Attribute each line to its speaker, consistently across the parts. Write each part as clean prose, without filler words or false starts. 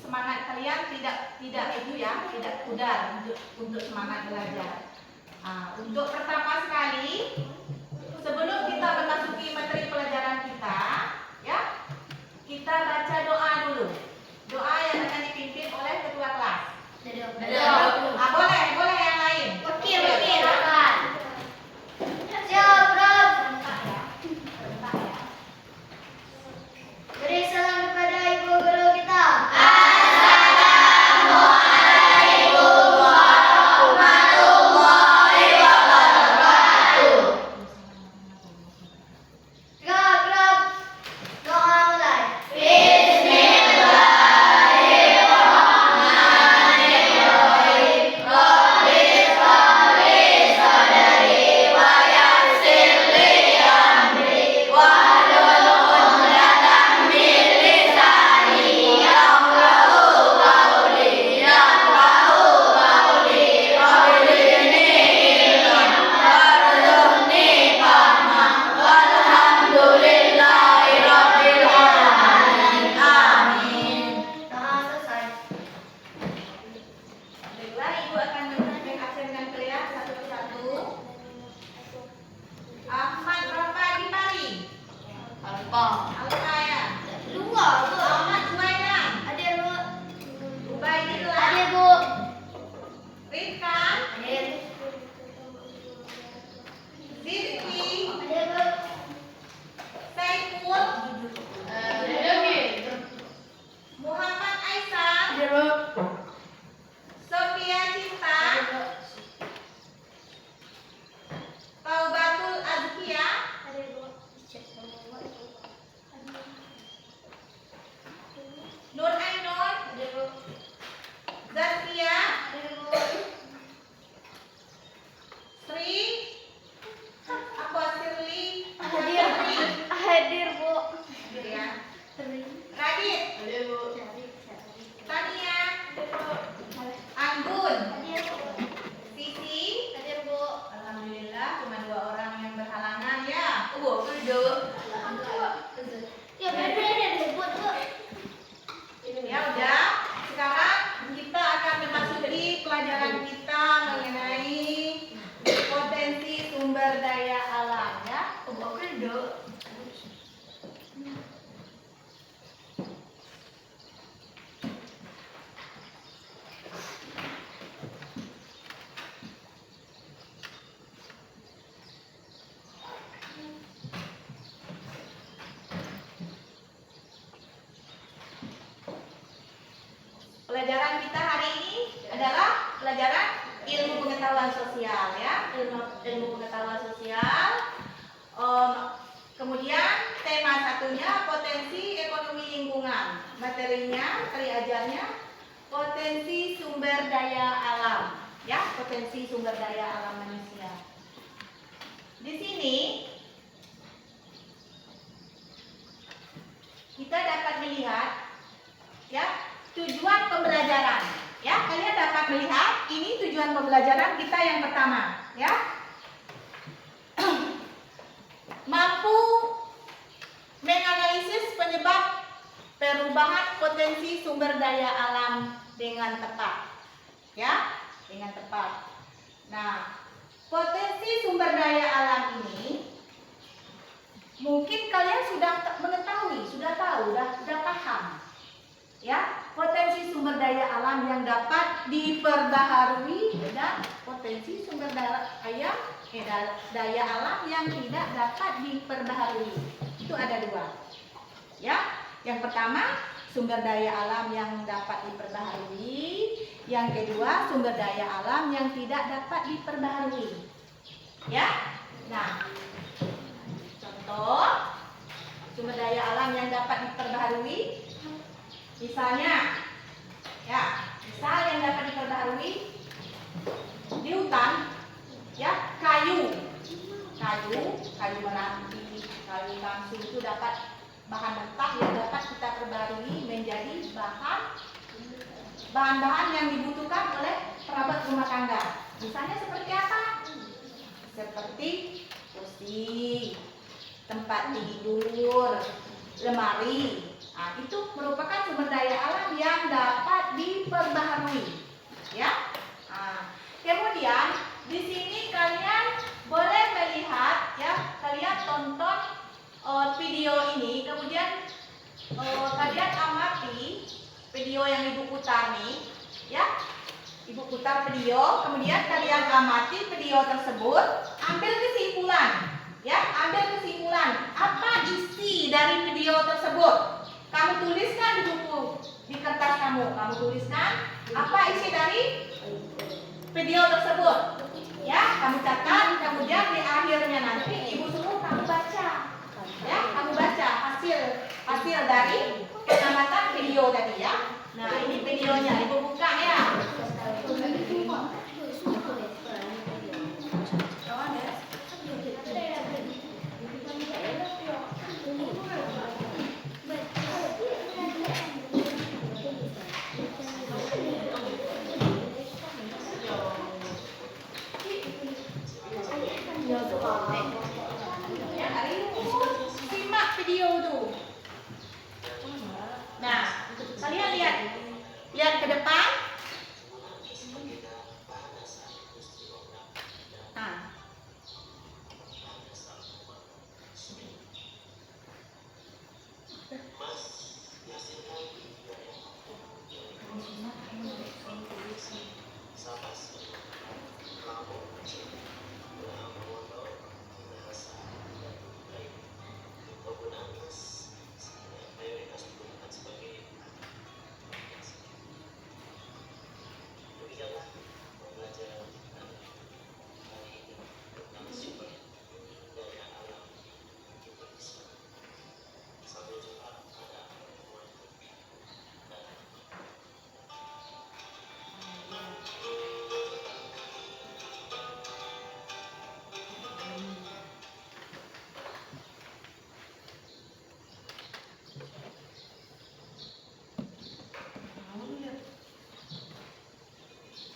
Speaker 1: semangat kalian tidak itu ya, tidak pudar untuk semangat belajar. Untuk pertama sekali, sebelum kita memasuki materi pelajaran kita, ya, kita baca doa dulu. Doa yang akan dipimpin oleh ketua kelas. Boleh yang lain.
Speaker 2: Oke, silakan. Siap, Prof. Beri salam kepada Ibu Guru kita.
Speaker 1: Pelajaran kita hari ini adalah pelajaran ilmu pengetahuan sosial, ya, ilmu pengetahuan sosial. Kemudian tema satunya potensi ekonomi lingkungan. Materinya, materi ajarnya potensi sumber daya alam, ya, potensi sumber daya alam manusia. Di sini kita dapat melihat, ya, tujuan pembelajaran, ya. Kalian dapat melihat ini tujuan pembelajaran kita yang pertama, ya. Mampu menganalisis penyebab perubahan potensi sumber daya alam dengan tepat, ya, dengan tepat. Nah, potensi sumber daya alam ini mungkin kalian sudah mengetahui, sudah tahu, sudah paham, ya. Potensi sumber daya alam yang dapat diperbaharui dan potensi sumber daya alam yang tidak dapat diperbaharui. Itu ada dua, ya. Yang pertama, sumber daya alam yang dapat diperbaharui. Yang kedua, sumber daya alam yang tidak dapat diperbaharui, ya. Nah, contoh sumber daya alam yang dapat diperbaharui, misalnya, ya, misal yang dapat diperbaharui di hutan, ya, kayu meranti, kayu langsung itu dapat bahan mentah yang dapat kita perbarui menjadi bahan-bahan yang dibutuhkan oleh perabot rumah tangga. Misalnya seperti apa? Seperti kursi, tempat tidur, lemari. Nah, itu merupakan sumber daya alam yang dapat diperbaharui. Ya. Nah, kemudian di sini kalian boleh melihat ya, kalian tonton video ini, kemudian kalian amati video yang Ibu putar nih, ya. Ibu putar video, kemudian kalian amati video tersebut, ambil kesimpulan, ya, ambil kesimpulan apa isi dari video tersebut. Kamu tuliskan di buku, di kertas kamu tuliskan apa isi dari video tersebut, ya, kamu catat, kemudian di akhirnya nanti Ibu suruh kamu baca, ya, kamu baca hasil dari pengamatan video tadi ya. Nah, ini videonya, Ibu buka ya. Ya, simak video itu. Nah, kalian lihat ke depan. Nah.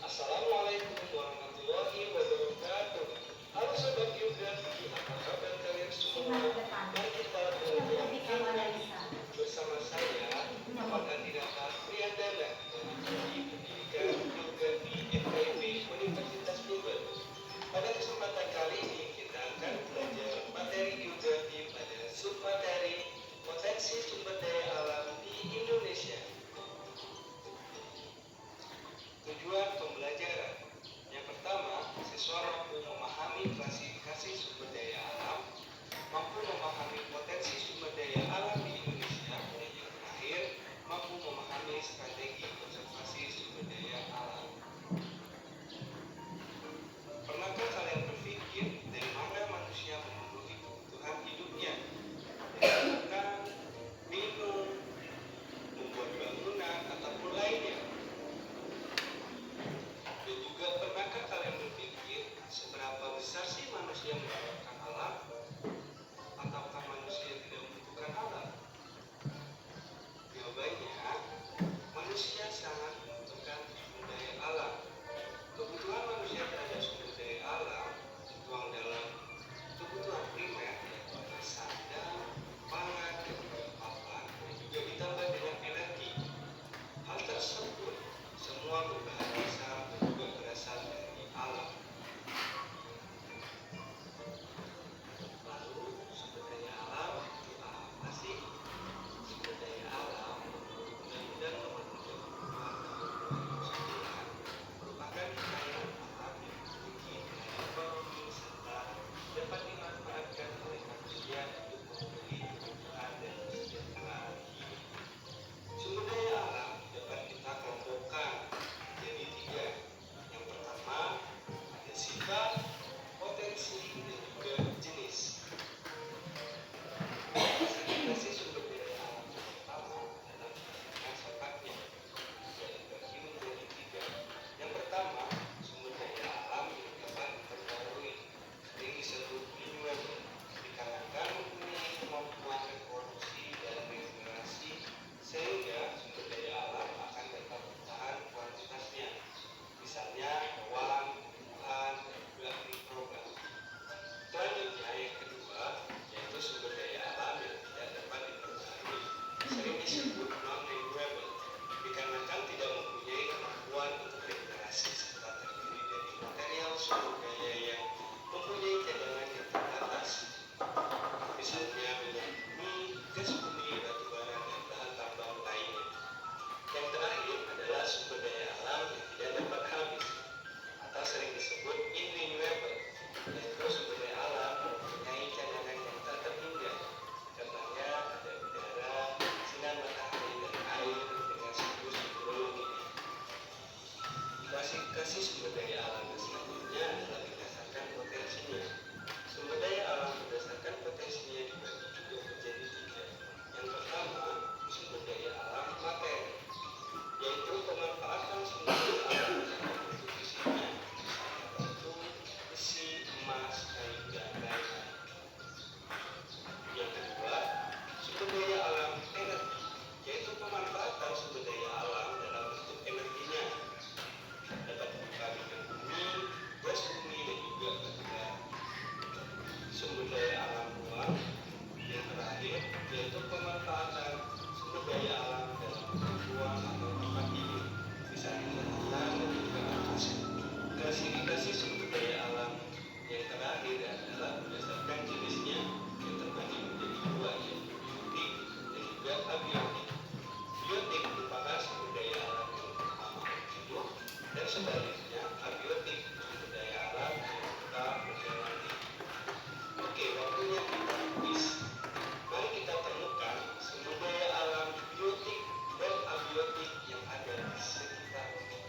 Speaker 3: Assalamualaikum warahmatullahi wabarakatuh. Halo sobat geografi, apa kabar kalian semua? Mari kita belajar bersama saya, Muhammad Andinata Priyandana dari Prodi Pendidikan Geografi FKIP Universitas Bogor. Pada kesempatan kali ini kita akan belajar materi geografi pada submateri potensi sumber daya alam di Indonesia. Tujuan pembelajaran. Yang pertama, siswa mampu memahami klasifikasi sumber daya alam, mampu memahami potensi sumber daya alam di Indonesia, dan yang terakhir, mampu memahami strategi konservasi sumber daya alam. Pernahkah kalian berpikir dari mana manusia memenuhi kebutuhan hidupnya? Dari makan, minum, membuat bangunan, ataupun lainnya? Dan juga pernahkah kalian berpikir seberapa besar sih manusia membutuhkan alam? Ataukah manusia tidak membutuhkan alam? Jawabannya, manusia Klasifikasi sumber daya alam selanjutnya adalah berdasarkan potensinya. Sumber daya alam berdasarkan potensinya dibagi juga menjadi tiga. Yang pertama, sumber daya alam materi, yaitu pemanfaatan sumber daya alam dalam bentuk fisiknya, yaitu besi, emas, kayu, dan lain-lain. Yang kedua, sumber daya alam energi, yaitu pemanfaatan sumber daya alam dalam bentuk energinya, dapat berupa minyak bumi, gas bumi, dan juga batu bara. Sumber daya alam ruang yang terakhir yaitu pemanfaatan sumber daya alam dalam bentuk ruang atau tempat hidup, misalnya hutan dan juga angkasa. Klasifikasi sumber daya alam yang terakhir adalah berdasarkan jenisnya yang terbagi menjadi dua, yaitu biotik dan juga abiotik. Biotik merupakan sumber daya alam yang pertama hidup, dan sebaliknya abiotik sumber daya alam yang tetap berjalan hidup. Oke, waktunya kita kuis. Mari kita temukan sumber daya alam biotik dan abiotik yang ada di sekitar kita.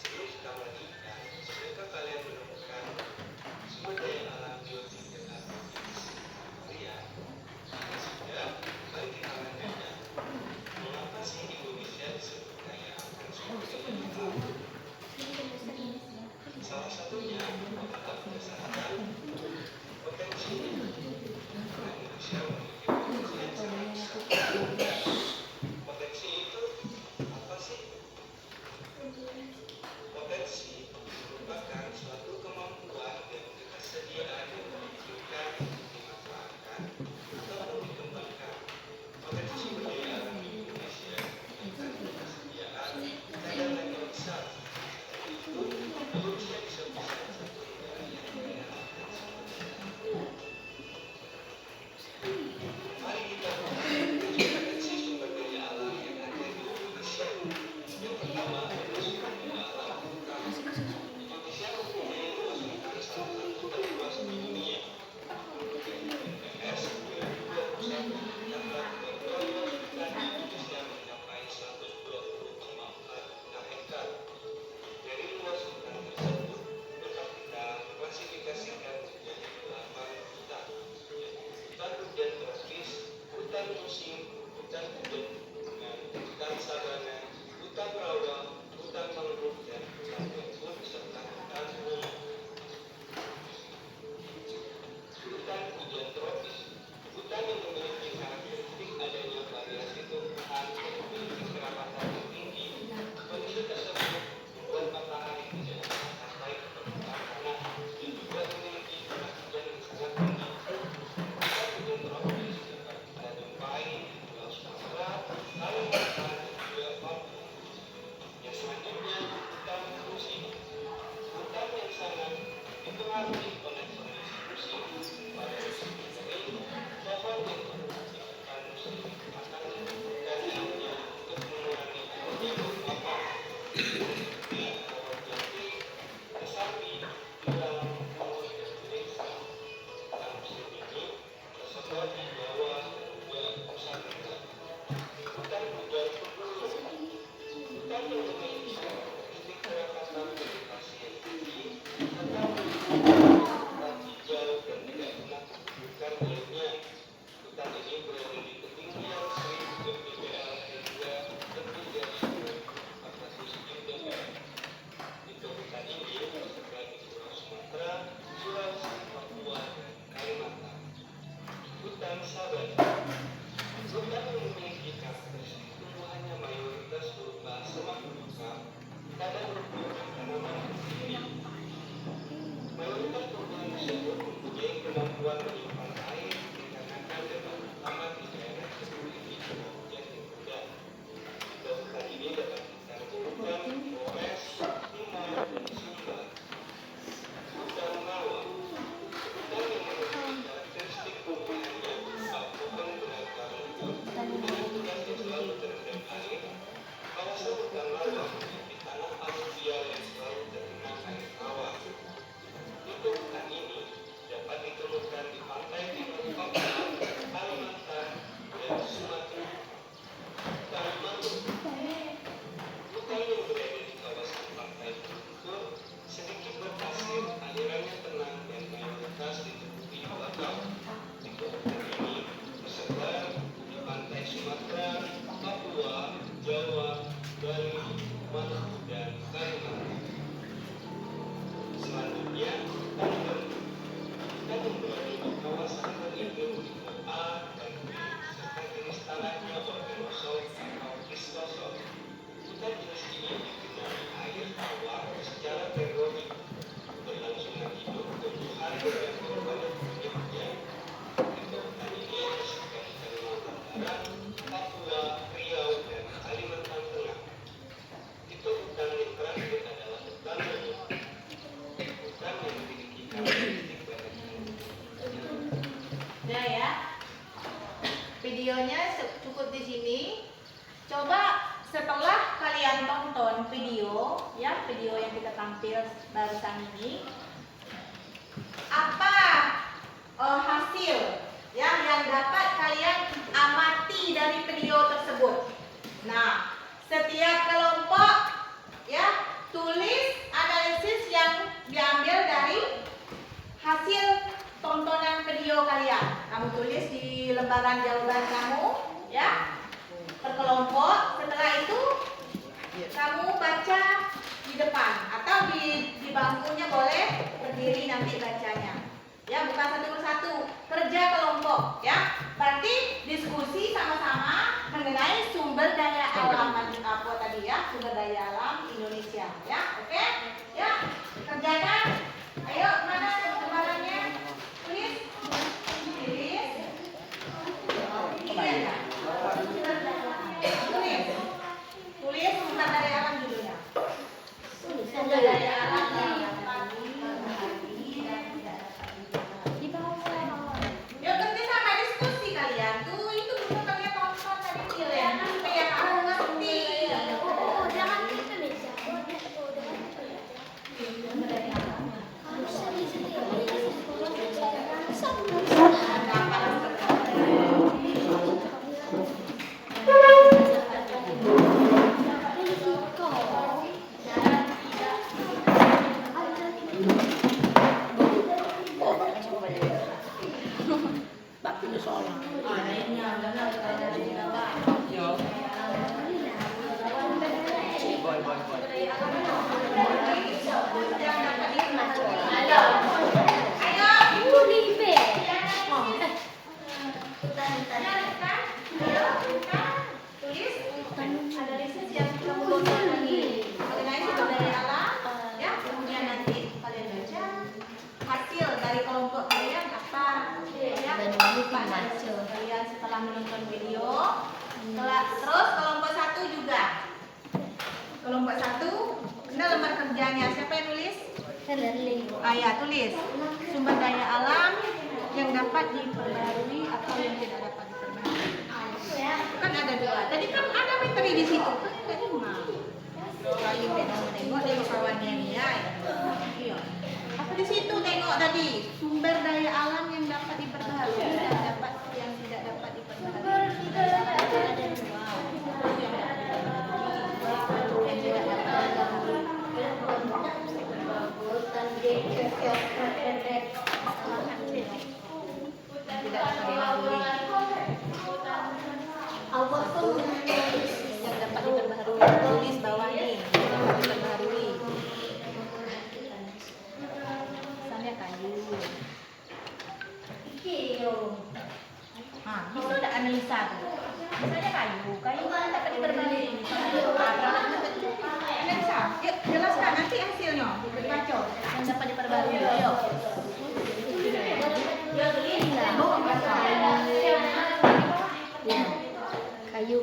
Speaker 3: Sebelum kita melanjutkan, sudahkah kalian menemukan sumber daya alam biotik dan abiotik di sekitar kalian? Jika sudah, mari kita lanjutkan. Mengapa sih Indonesia disebut kaya akan sumber daya alam?
Speaker 1: kalian tonton video, ya video yang kita tampil barusan ini, apa hasil ya yang dapat kalian amati dari video tersebut. Nah, setiap kelompok ya tulis analisis yang diambil dari hasil tontonan video kalian. Kamu tulis di lembaran jawaban kamu ya per kelompok. Setelah itu kamu baca di depan atau di bangkunya, boleh berdiri nanti bacanya. Ya, bukan satu persatu, kerja kelompok ya. Berarti diskusi sama-sama mengenai sumber daya alam apa tadi ya, sumber daya alam Indonesia ya. Oke? Ya, kerjakan. Ayo, mana lembarannya? Tulis. Tulis. Tulis. Tulis sumber daya alam judulnya. Sumber daya alam yang dapat diperbaharui dan tidak dapat diperbaharui. Ya, kerja sama diskusi kalian tuh, itu bisa kalian tonton tadi film supaya kamu ngerti.
Speaker 2: Jangan Indonesia. Kalian setelah menonton video, terus kelompok 1 juga. Kelompok 1, ini lembar kerjanya. Siapa yang nulis? Ya, tulis sumber daya alam yang dapat diperbaharui atau yang tidak dapat diperbaharui. Kan ada 2. Tadi kan ada materi di situ. Kan ada 5. Kalian tengok kawannya ini ya. Iya. Apa di situ tengok tadi? Sumber daya alam yang dapat diperbaharui dan dapat yang tidak dapat diperbaharui. Yang tidak dapat yang dapat diperbaharui. Tulis bawah nih, yang dapat diperbaharui. Misalnya kayu. Itu ada analisa tuh. Misalnya kayu kan dapat diperbaharui. Analisa, yuk jelaskan nanti hasilnya. Baca yang dapat diperbaharui. Ayo. Kayu.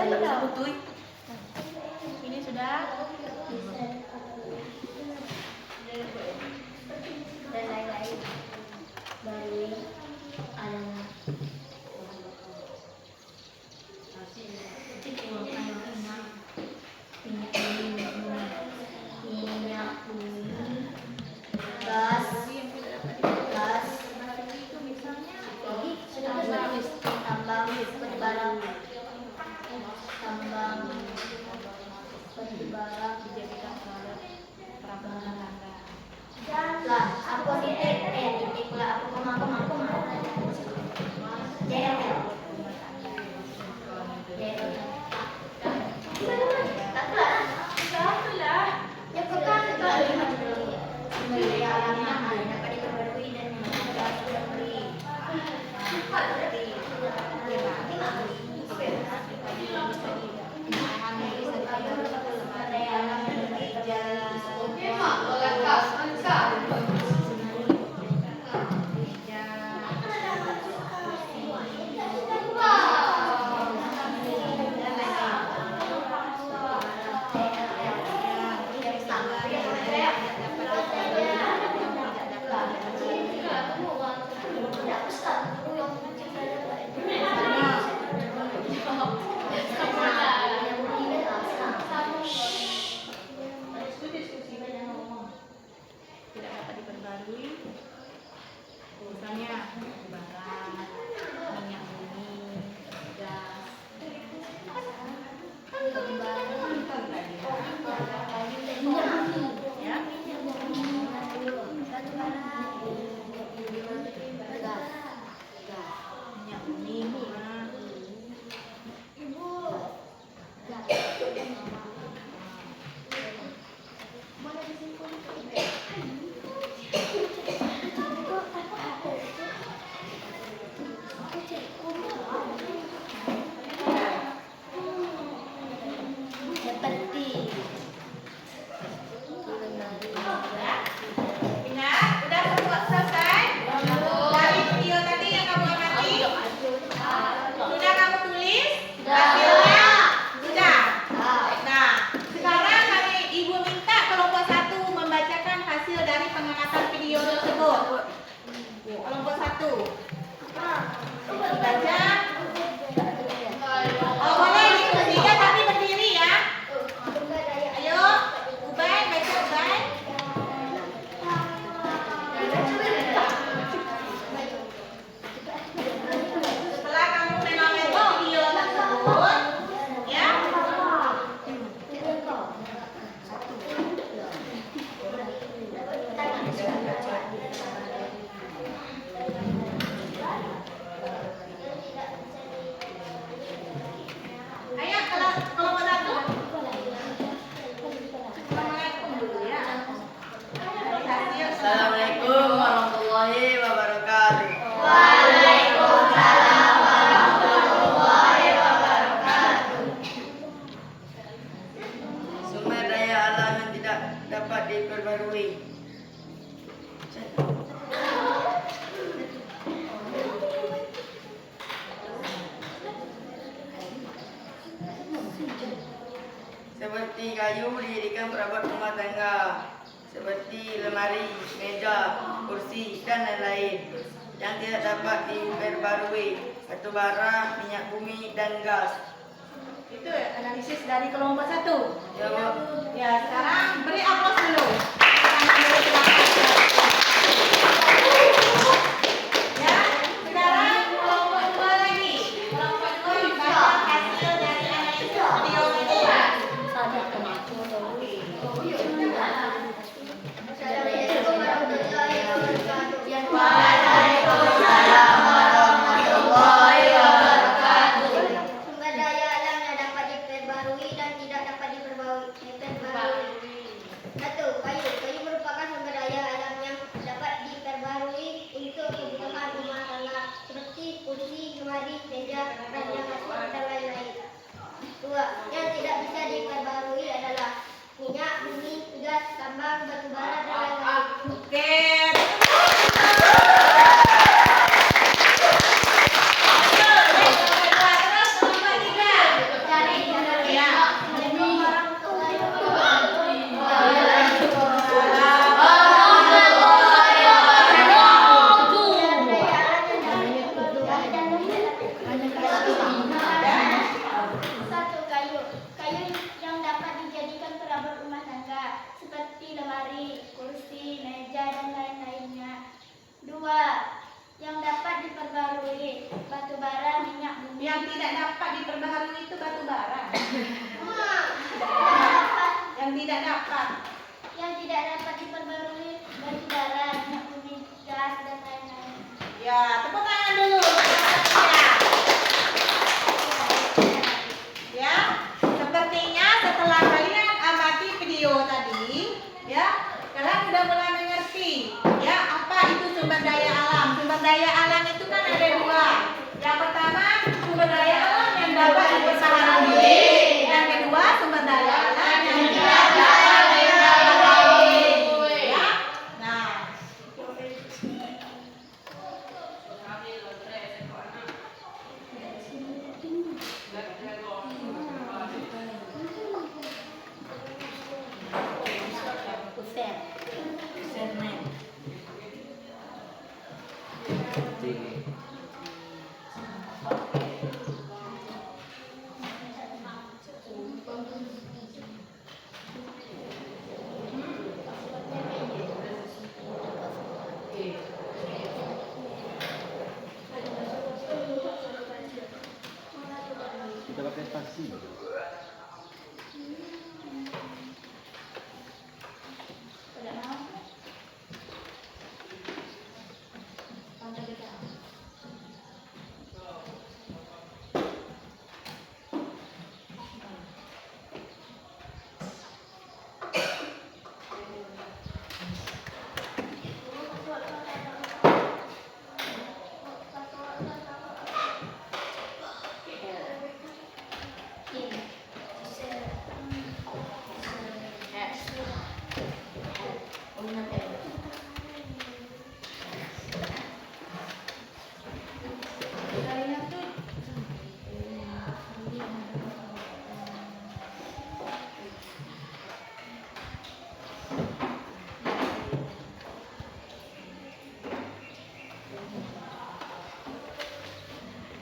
Speaker 2: Ini sudah.
Speaker 4: Dan lain-lain dari alam minyak bumi gas tambang batubara
Speaker 2: Dijadikan alat perabotan tangga.
Speaker 4: lah aku titik pula aku koma JLL ya bukan sumber daya alamnya dapat diperbarui dan
Speaker 2: Tidak dapat diperbarui. Misalnya batubara, minyak bumi, gas. Ya. Minyak bumi. Ingat, udah semua selesai? Dari video tadi yang kamu amati? Sudah kamu tulis? Hasilnya? Sudah? Nah, sekarang Ibu minta kelompok 1 membacakan hasil dari pengamatan video tersebut. Kelompok 1. Dibaca. Oh, boleh diskusikan tapi berdiri ya. Ayo, Ubay, baca Ubay. Setelah kamu menonton video tersebut, ya. Ayo kelompok 1. Assalamualaikum dulu ya. Dari hasil.
Speaker 5: Assalamualaikum warahmatullahi wabarakatuh. Sumber daya alam yang tidak dapat diperbarui. Seperti kayu dijadikan perabot rumah tangga, seperti lemari, meja, kursi, dan lain-lain yang tidak dapat diperbarui, batubara, minyak bumi, dan gas.
Speaker 2: Itu analisis dari kelompok 1.
Speaker 5: Ya, Bu.
Speaker 2: Ya, sekarang beri aplaus dulu. Ya, sekarang kelompok 2 lagi. Kelompok 2 membaca hasil dari analisis video ini.
Speaker 4: sumber daya alam yang dapat diperbarui dan tidak dapat diperbarui. 1. Kayu merupakan sumber daya alam yang dapat diperbarui untuk kebutuhan rumah tangga seperti kursi, lemari, meja, ranjang kasur, dan lain-lain. 2. Yang tidak bisa diperbarui adalah minyak bumi, gas, tambang, batubara, dan lain-lain.
Speaker 2: Oke. Terus kelompok 3.
Speaker 1: Yang tidak dapat diperbaharui itu batu bara. Yang tidak dapat.
Speaker 4: Yang tidak dapat diperbarui batu bara, bunyi gas dan lain-lain.
Speaker 1: Ya, tepuk tangan dulu. Ya, sepertinya setelah kalian amati video tadi, ya, kalian sudah mulai mengerti, ya, apa itu sumber daya alam. Sumber daya alam itu kan ada dua. Yang pertama, sumber daya alam yang dapat diperbaharui. Yang kedua, sumber daya alam yang tidak dapat diperbaharui. Ya, nah.
Speaker 6: Kita pakai spasi.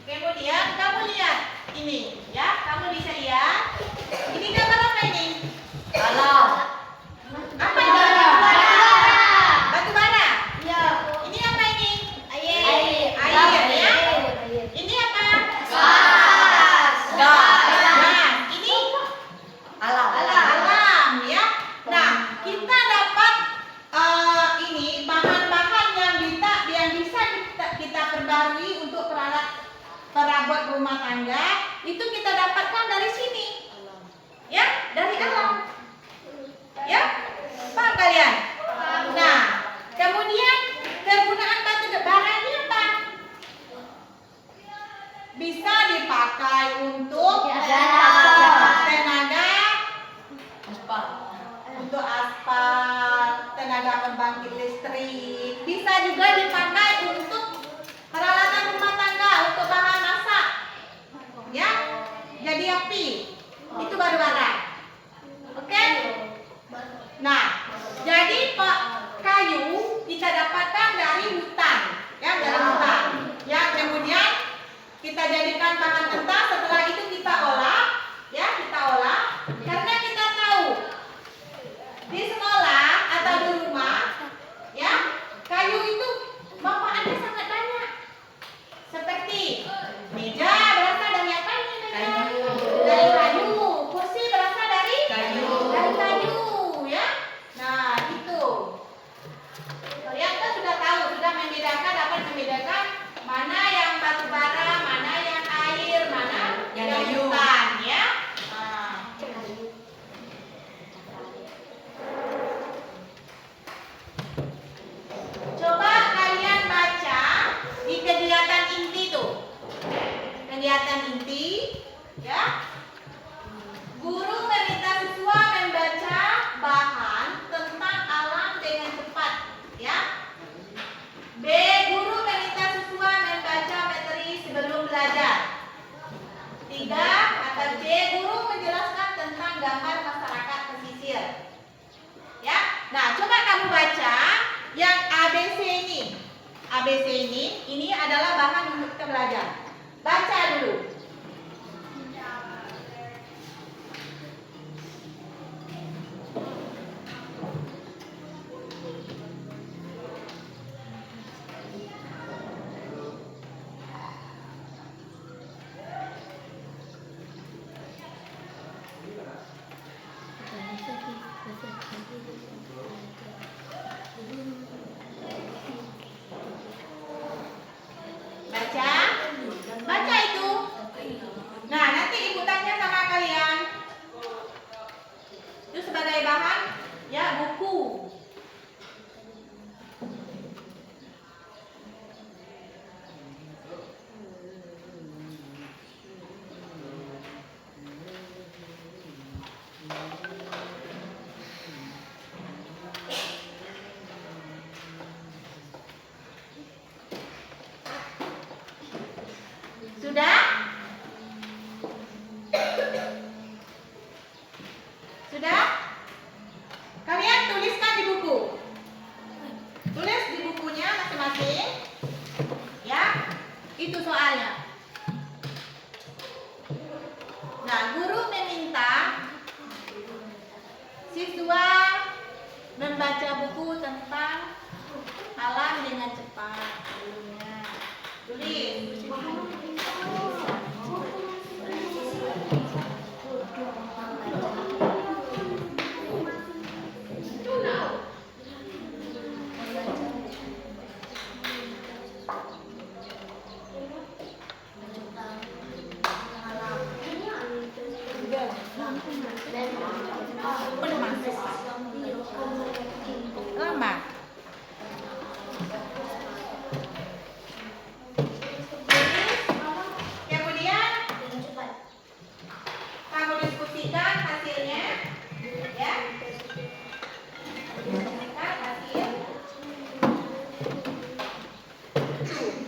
Speaker 6: Kemudian kamu lihat ini, ya, kamu bisa lihat. Ini gambar apa ini? Alam. Apa ini? Batu bara.
Speaker 4: Ya.
Speaker 1: Ini apa ini?
Speaker 4: Air.
Speaker 1: Air, ya. Ini apa?
Speaker 4: Gas.
Speaker 1: Nah, ini
Speaker 5: Alam.
Speaker 1: alam, ya. Nah, kita dapat ini bahan-bahan yang bisa kita perbarui untuk perabot rumah tangga itu kita dapatkan dari sini, ya, dari alam, ya, paham kalian? Nah, kemudian kegunaan batu bara ini apa? Bisa dipakai untuk tenaga untuk aspal, tenaga pembangkit listrik, bisa juga dipakai untuk peralatan rumah tangga, untuk bahan masak, ya, jadi api, itu batu bara. Oke? Nah, jadi kayu kita dapatkan dari hutan, ya, dari hutan, ya, kemudian kita jadikan bahan mentah. Setelah itu kita olah, ya, kita olah, karena kita tahu di sekolah atau di rumah, ya, kayu itu manfaatnya sangat banyak. Seperti meja berasal dari apa ini? Meja dari kayu, kursi berasal dari kayu, ya. Nah, itu kalian kan sudah tahu, sudah membedakan, dapat membedakan mana yang batu bara, mana yang air, mana yang membaca buku tentang alam dengan cepat. Dulunya tulis. Lama. Kemudian kamu diskusikan hasilnya, ya. Diskusikan hasil.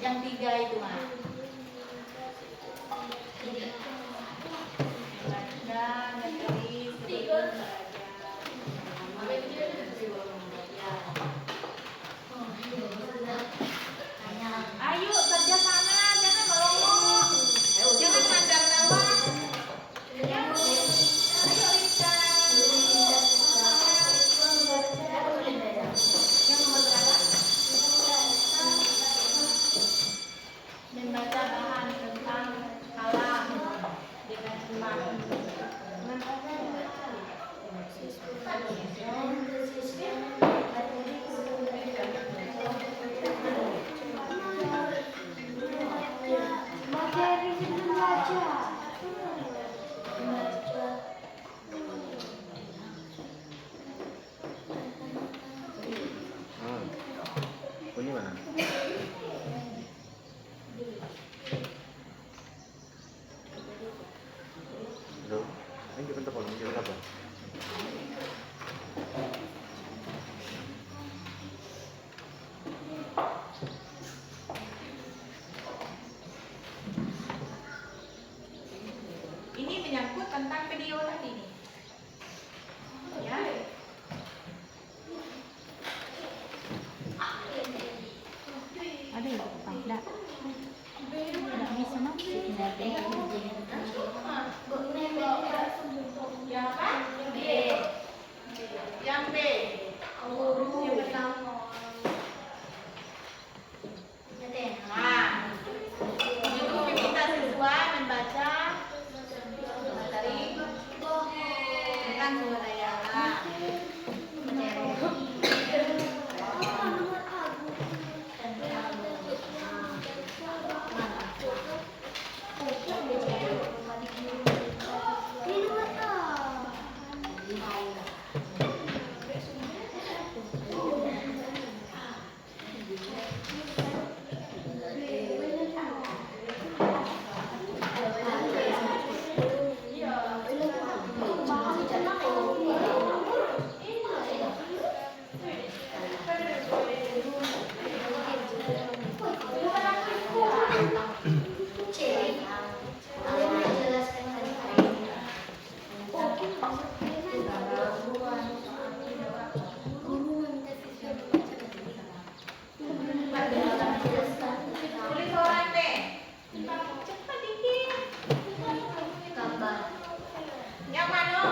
Speaker 1: Yang 3 itu mah. Dan menulis ayo kerja sama, jangan melongo, jangan mandang bawah. Ya, ayo Rika. Yang nomor berapa? Membaca bahan tentang alam dengan cepat.
Speaker 7: Bunyi mana? Hello? Ay, hindi ko apa?
Speaker 1: Ini menyangkut tentang video tadi nih. Ya.
Speaker 2: Ada ya Pak? Enggak. Enggak bisa masuk.
Speaker 1: Yang apa? B. Yang B. Yang pertama. Nah, itu kita siswa membaca materi tentang sumber daya alam. Tulis orang deh. Cepat dikit. Yang mana?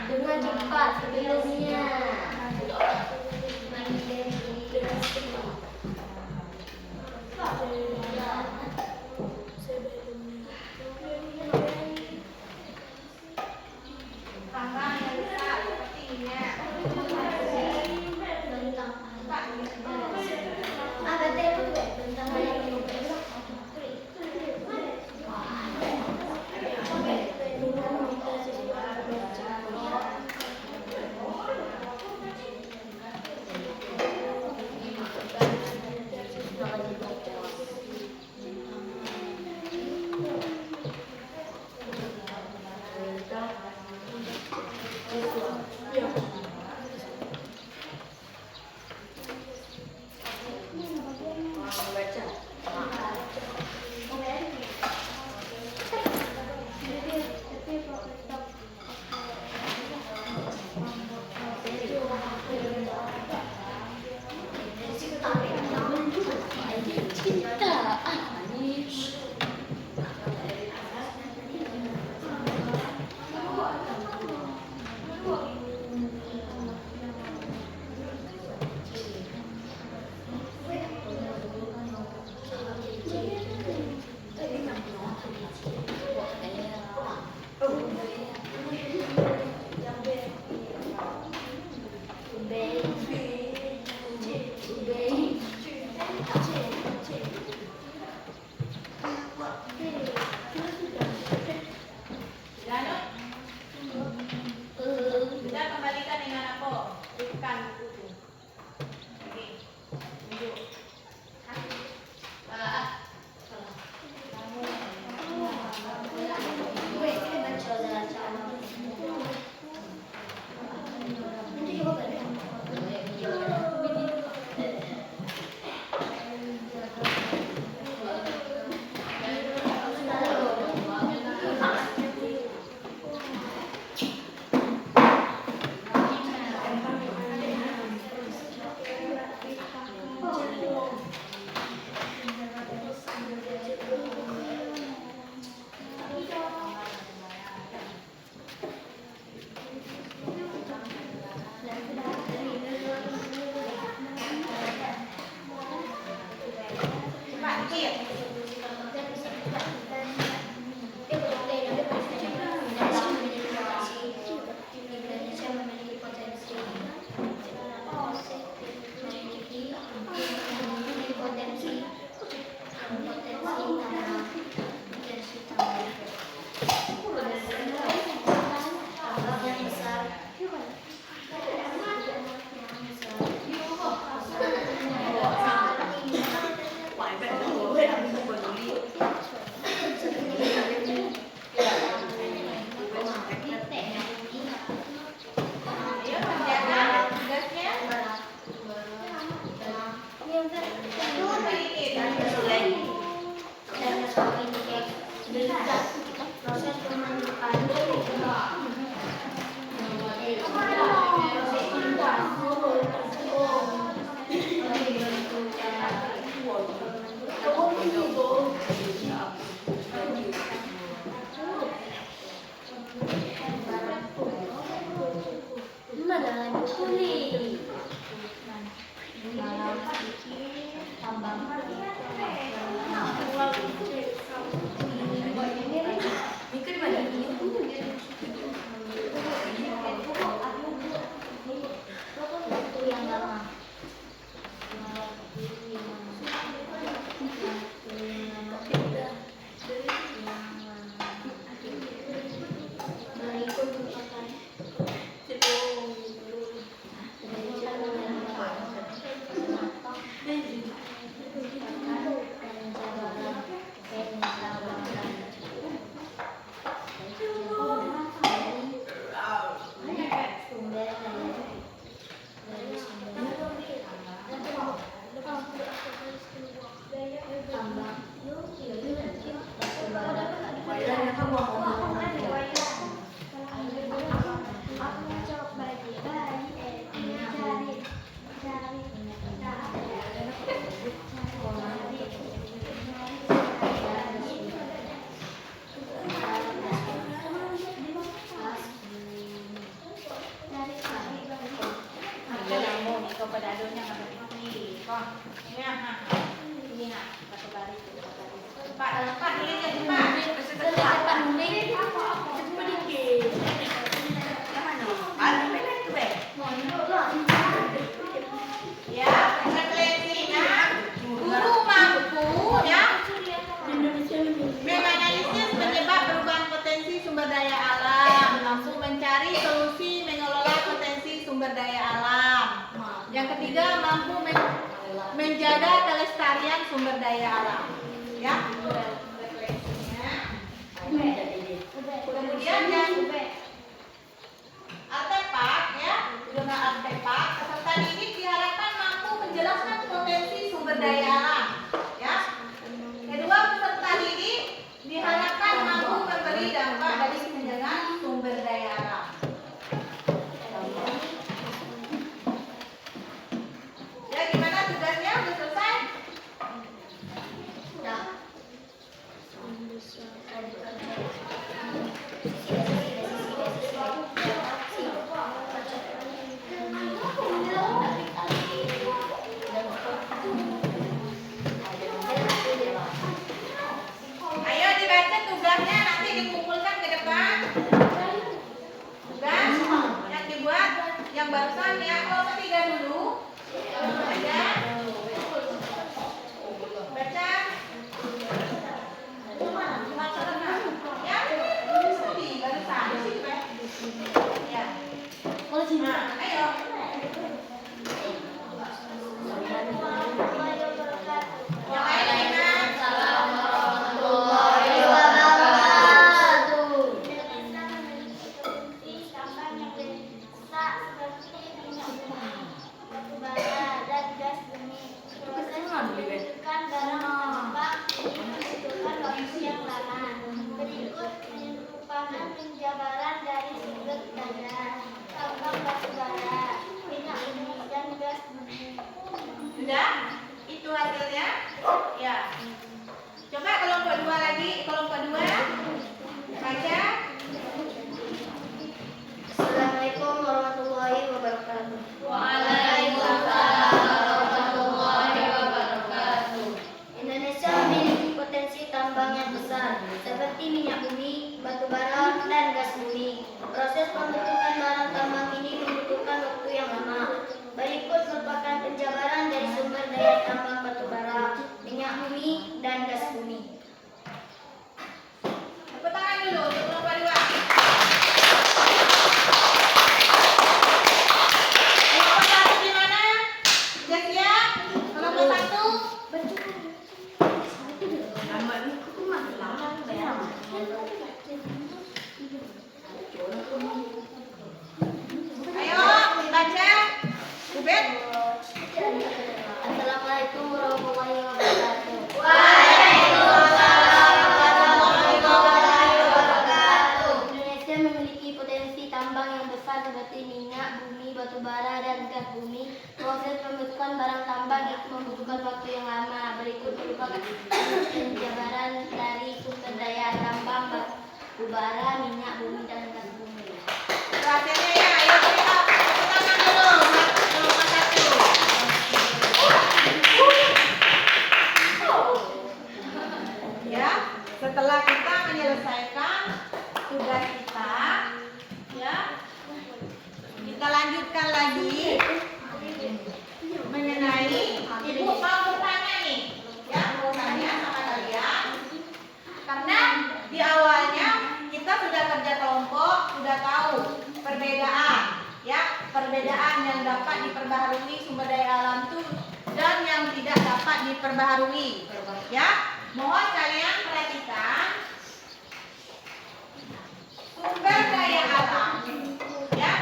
Speaker 4: Dengan cepat sebelumnya.
Speaker 1: Tambah yang besar seperti ini.
Speaker 6: Sudah kembalikan dengan apa? Bukan buku. Oke. Tunjuk. Menganalisis penyebab perubahan potensi sumber daya alam, mampu mencari solusi mengelola potensi sumber daya alam. Yang ketiga, mampu menjaga kelestarian sumber daya alam. Ya. Kemudian yang alternatif Nah, ayo. Yang lain
Speaker 4: penjabaran dari sumber daya, tambang batubara, minyak bumi dan gas bumi.
Speaker 6: Sudah? Itu hasilnya? Ya. Coba kelompok 2 lagi, kelompok 2. Baca.
Speaker 4: Assalamualaikum warahmatullahi wabarakatuh.
Speaker 2: Waalaikumsalam warahmatullahi wabarakatuh.
Speaker 4: Indonesia memiliki potensi tambang yang besar seperti minyak bumi, batu bara, dan gas bumi. Proses pembentukan barang tambang ini membutuhkan waktu yang lama. Berikut merupakan penjabaran dari sumber daya tambang batu bara, minyak bumi, dan gas bumi.
Speaker 6: Tepuk tangan dulu untuk kelompok 2. Kelompok 1 di mana? Sudah siap? Kelompok 1. Ayo, baca. Ubed.
Speaker 4: Assalamualaikum warahmatullahi wabarakatuh. Indonesia memiliki potensi tambang yang besar seperti minyak bumi, batu bara, dan gas bumi. Proses pembentukan barang tambang itu membutuhkan waktu yang lama. Berikut merupakan penjabaran dari sumber daya tambang batu bara, minyak bumi, dan gas bumi.
Speaker 6: Hasilnya ya, ayo kita tepuk tangan dulu. Kelompok 1. Ya, setelah kita menyelesaikan tugas kita, ya, kita lanjutkan lagi mengenai ibu mau bertanya nih, ya, mau tanya sama kalian, karena di awalnya kita sudah kerja kelompok, sudah tahu perbedaan, ya, perbedaan yang dapat diperbaharui sumber daya alam itu dan yang tidak dapat diperbaharui, ya. Mohon kalian perhatikan sumber daya alam, ya.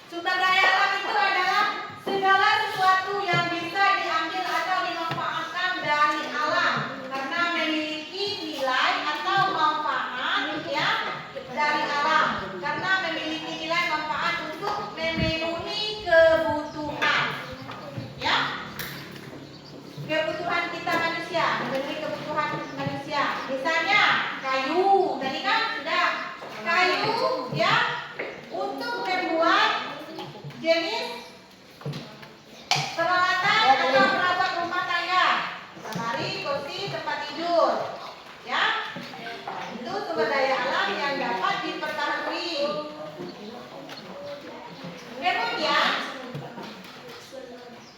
Speaker 6: Sumber daya alam itu adalah segala sesuatu yang bisa diambil atau dimanfaatkan dari alam karena memiliki nilai atau manfaat, ya, dari alam karena memiliki nilai manfaat untuk memenuhi kebutuhan, ya, kebutuhan kita manusia, memenuhi kebutuhan manusia. Misalnya kayu, tadi kan sudah kayu, ya, untuk membuat jenis peralatan atau perabot rumah tangga, lemari, kursi, tempat tidur, ya. Itu sumber daya alam yang dapat diperbaharui. Kemudian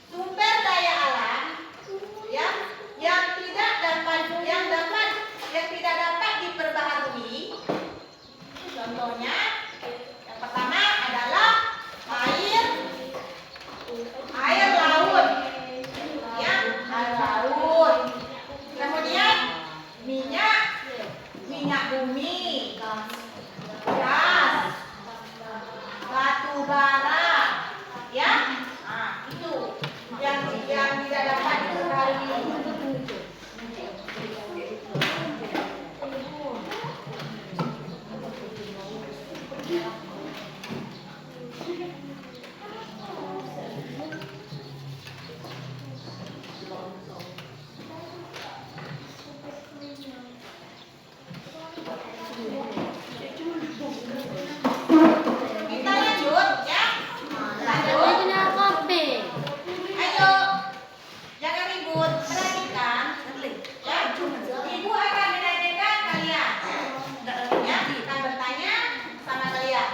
Speaker 6: sumber daya alam, ya, yang tidak dapat diperbaharui. Contohnya yang pertama adalah air laut, ya, air laut. Kemudian minyak bumi, gas, batu bara, ya. Nah, itu yang tidak dapat diperbaharui. Kita lanjut, ya. Lanjut. Ayo, jangan ribut, perhatikan, ya. Ibu akan menanyakan kalian, ya, akan bertanya sama kalian.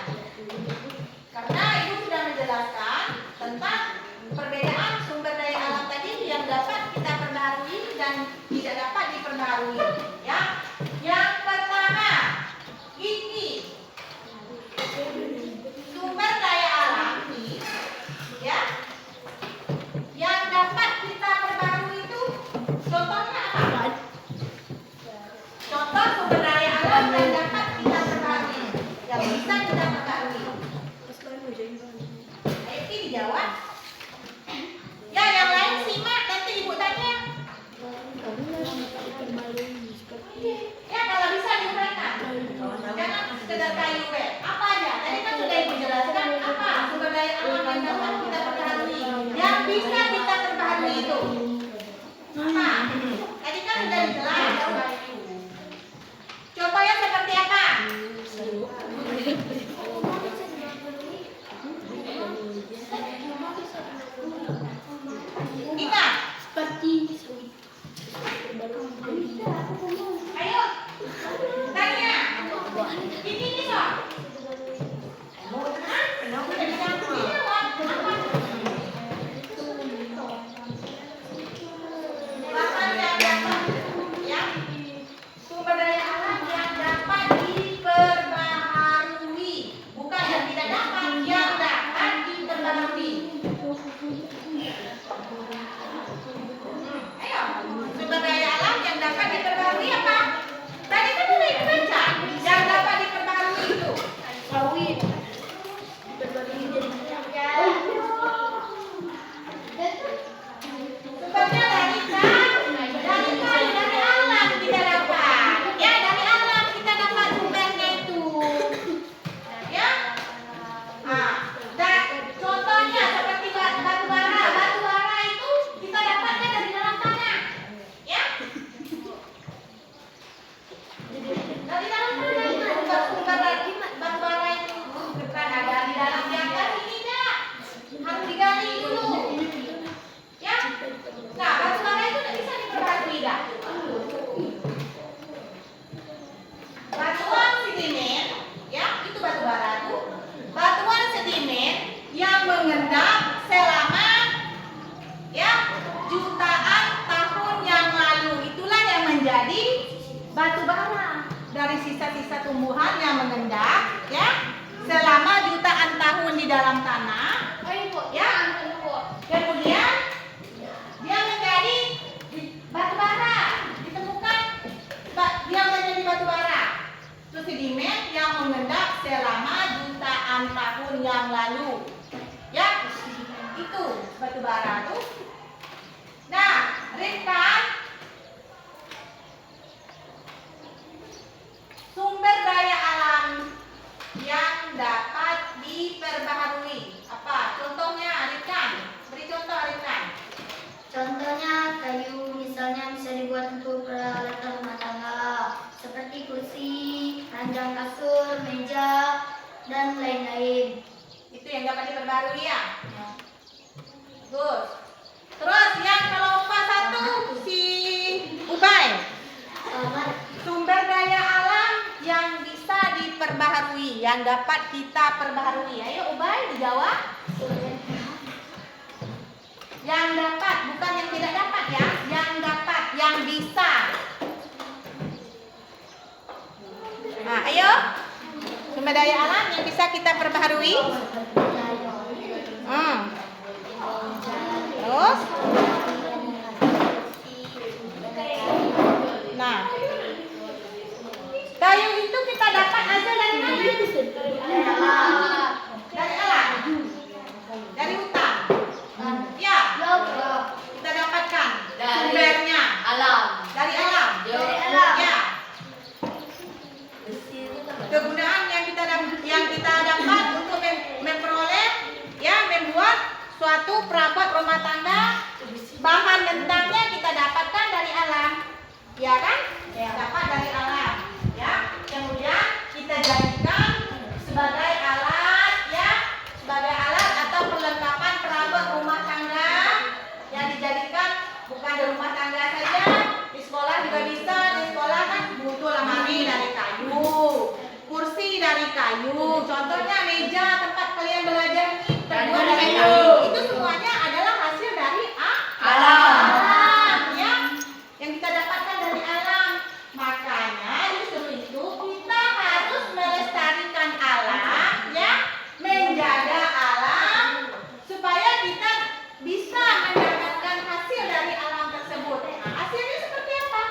Speaker 2: dapat kita perbaharui, yang bisa kita perbaharui. Ayo Ki dijawab. Ya, yang lain simak nanti ibu tanya. Ya, kalau bisa diuraikan. Jangan sekedar kayu we. Apa aja? Tadi kan sudah ibu jelaskan apa sumber daya alam yang dapat kita perbaharui, yang bisa kita perbaharui itu. Apa? Tadi kan sudah dijelaskan. Contohnya seperti apa? Ingat. Ayo. Tanya. Ini soal. Hah? Udah dicampur. Jawab. Apa? Bahan yang dapat, ya, sumber daya alam yang dapat diperbaharui, bukan yang tidak dapat, yang dapat diperbaharui. Ayo, sumber daya alam yang dapat diperbaharui apa? Tadi kan udah ibu baca, yang dapat diperbaharui itu. Sumbernya dari alam kita dapat. Ya, dari alam kita dapat sumbernya itu. Ya. Nah, dan contohnya seperti batu bara. Batu bara itu kita dapatnya dari dalam tanah. Ya. Dari dalam tanah itu sumber batu bara itu bukan ada di dalam di atas ini enggak. Harus digali dulu. Ya. Nah, batu bara itu tidak bisa diperbaharui dah. Batuan sedimen, ya, itu batu bara itu. Batuan sedimen yang mengendap selama, ya, jutaan tahun yang lalu, itulah yang menjadi batu bara. Dari sisa-sisa tumbuhan yang mengendap, ya, selama jutaan tahun di dalam tanah, ya. Kemudian dia menjadi batu bara, ditemukan dia menjadi batu bara. Itu sedimen yang mengendap selama jutaan tahun yang lalu. Ya, itu batu bara tuh. Nah, Rifkan, sumber daya alam yang dapat diperbaharui. Apa? Contohnya, Rifkan. Beri contoh, Rifkan.
Speaker 4: Contohnya kayu misalnya bisa dibuat untuk peralatan rumah tangga seperti kursi, ranjang kasur, meja, dan lain-lain.
Speaker 2: Itu yang dapat diperbarui ya. Terus yang kelompok satu si Ubay. Sumber daya alam yang bisa diperbaharui, yang dapat kita perbaharui. Ayo Ubay dijawab. Yang dapat, bukan yang tidak dapat ya. Yang dapat, yang bisa. Nah, ayo. Sumber daya alam yang bisa kita perbaharui. Terus? Nah, kayu itu kita dapat hasil dari mana? Dari alam. Dari hutan. Ya. Kita dapatkan sumbernya. Dari alam. Ya. Kegunaan yang kita dapat untuk memperoleh, ya, membuat suatu perabot rumah tangga, bahan bentangnya kita dapatkan dari alam, ya kan? Dapat dari alam, ya. Kemudian kita jadikan sebagai alat, ya, sebagai alat atau perlengkapan perabot rumah tangga yang dijadikan bukan di rumah tangga saja, di sekolah juga bisa. Di sekolah kan butuh lemari dari kayu, kursi dari kayu, contohnya meja tempat kalian belajar ini terbuat dari kayu. Itu semuanya adalah hasil dari alam, ya, yang kita dapatkan dari alam. Makanya justru itu kita harus melestarikan alam, ya, menjaga alam supaya kita bisa mendapatkan hasil dari alam tersebut. Nah, hasilnya seperti apa?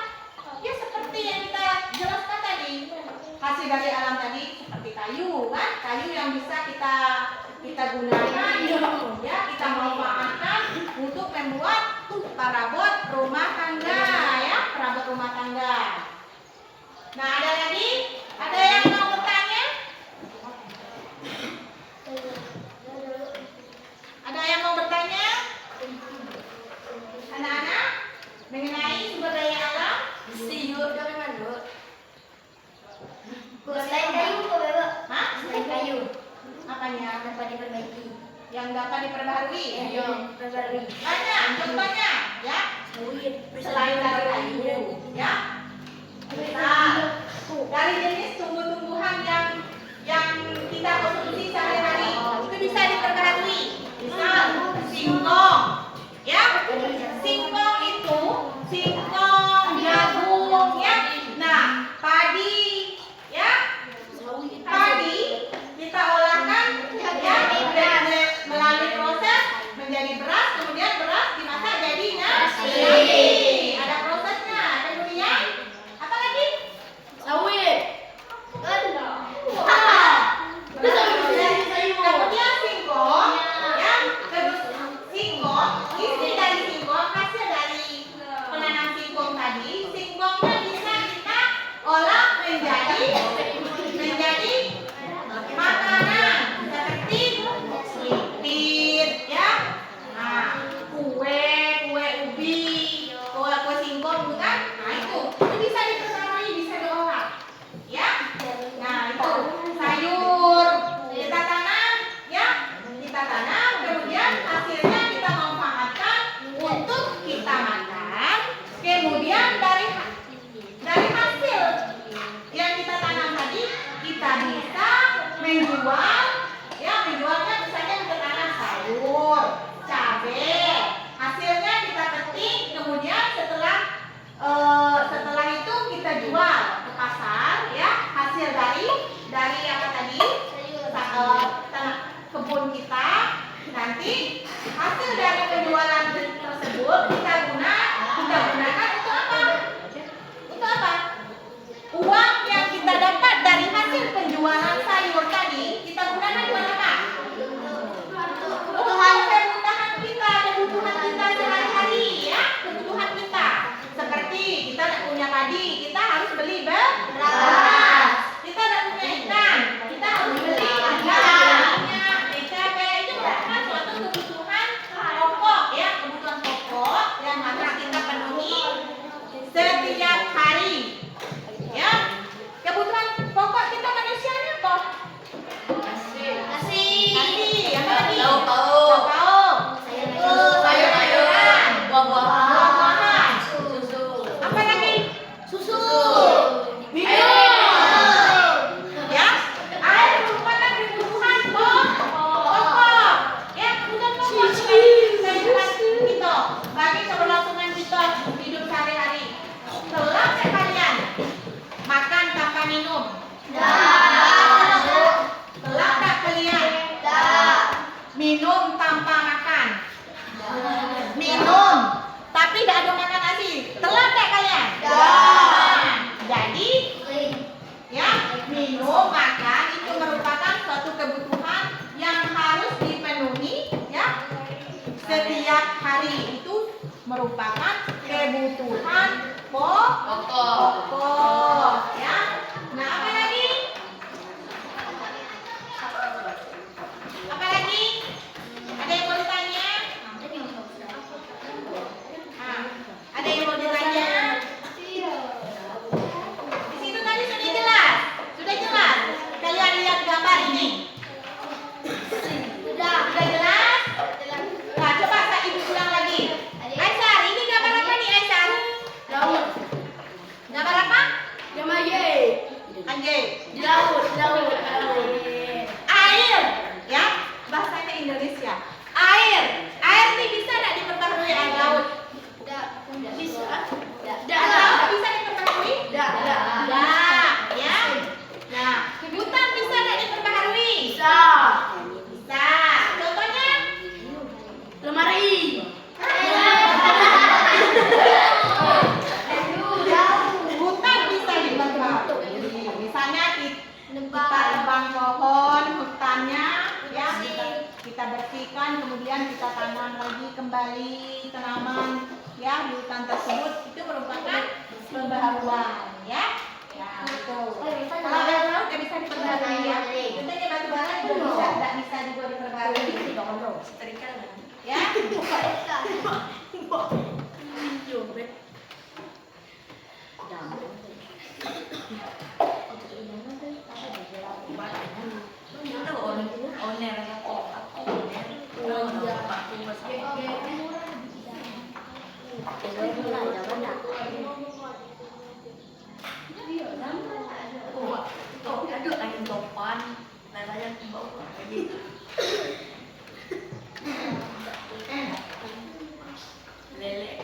Speaker 2: Ya seperti yang kita jelaskan tadi. Hasil
Speaker 1: hasil dari alam tadi seperti kayu kan, kayu yang bisa kita gunakan, ya kita manfaatkan untuk membuat perabot rumah tangga, ya perabot rumah tangga. Nah, ada lagi? Ada yang mau bertanya? Ada yang mau bertanya? Anak-anak mengenai sumber daya alam?
Speaker 5: Siur dari mana?
Speaker 4: Selain kayu kok Bebe?
Speaker 1: Hah?
Speaker 4: Selain kayu
Speaker 1: Apanya?
Speaker 4: dapat diperbaiki.
Speaker 1: Yang dapat diperbaharui?
Speaker 4: Iya, diperbarui.
Speaker 1: Banyak, contohnya, ya. Selain dari kayu, ya. Nah, dari jenis tumbuh-tumbuhan yang kita konsumsi sehari-hari itu bisa diperbaharui. Misal singkong, ya. Singkong itu singkong, jagung, ya. Nah, padi, ya. Padi kita olahkan, ya, melalui proses menjadi beras, kemudian beras dimasak jadi nasi. Ada prosesnya. Kemudian apa lagi?
Speaker 5: Sawit.
Speaker 1: Kemudian singkong, ya, terus singkong, isi dari singkong, hasil dari penanam singkong tadi, singkongnya bisa kita olah menjadi makanan seperti lipit, ya, nah, kue ubi, kue singkong itu kan, nah itu bisa diperbarui, bisa diolah, ya. Nah, itu sayur kita tanam, ya, kita tanam, kemudian hasilnya kita manfaatkan untuk kita makan, kemudian dari hasil yang kita tanam tadi kita bisa menjual, ya, menjualnya misalnya kita tanam sayur, cabai, hasilnya kita petik, kemudian setelah itu kita jual ke pasar, ya, hasil dari apa tadi, kebun kita, nanti hasil dari penjualan tersebut kita gunakan untuk apa? Untuk apa? Uang yang kita dapat dari hasil penjualan sayur tadi kita gunakan buat apa? Kebutuhan kita sehari-hari, ya, kebutuhan kita. Seperti kita tidak punya padi, kita harus beli beras. Kita tidak punya ikan, kita harus beli minyak, cabai. Itu merupakan suatu kebutuhan pokok, ya, kebutuhan pokok yang harus kita penuhi setiap hari. Ya, kebutuhan pokok kita manusia ini apa? Nasi, apa lagi? Lauk, sayur-sayuran, buah-buahan, apa lagi? Susu, minum, ya. Air merupakan kebutuhan pokok, ya, kebutuhan pokok kehidupan kita, bagi keberlangsungan kita hidup sehari-hari. Telah kalian makan tanpa minum? Telah tak kalian minum tanpa makan? Minum, tapi tidak ada makan nasi. Telah tak kalian? Jadi, ya, minum, makan itu merupakan suatu kebutuhan yang harus dipenuhi, ya, setiap hari. Itu merupakan kebutuhan pokok, ya. Nah, apa lagi? Apa lagi? Ada yang mau ditanya? Nah, ada yang mau ditanya? Di situ tadi sudah jelas. Kalian lihat gambar ini. Sudah jelas? Nah, coba saya ibu ulang lagi. Aisyah, ini gambar apa nih, Aisyah?
Speaker 5: Daun.
Speaker 1: Gambar apa? kita tebang pohon hutannya, ya kita bersihkan, kemudian kita tanam lagi kembali tanaman ya di hutan tersebut, itu merupakan pembaharuan ya. Ya itu. Kalau ada laut nggak bisa diperbarui ya. Contohnya batu bara juga bisa, nggak bisa juga diperbarui.
Speaker 5: Setrika lah.
Speaker 1: Ya.
Speaker 5: Aduh, angin topan, nelayan ke bawah gitu. Lele.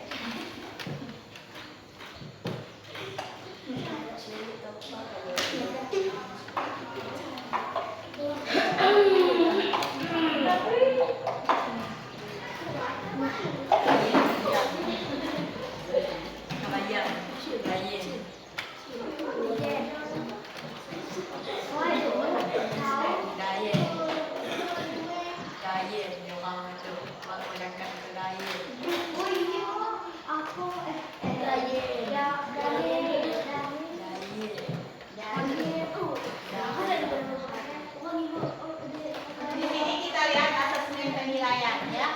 Speaker 5: Nelayan, nelayan. Diet yang orang itu menggunakan diet.
Speaker 1: Di sini kita lihat asesmen penilaian ya.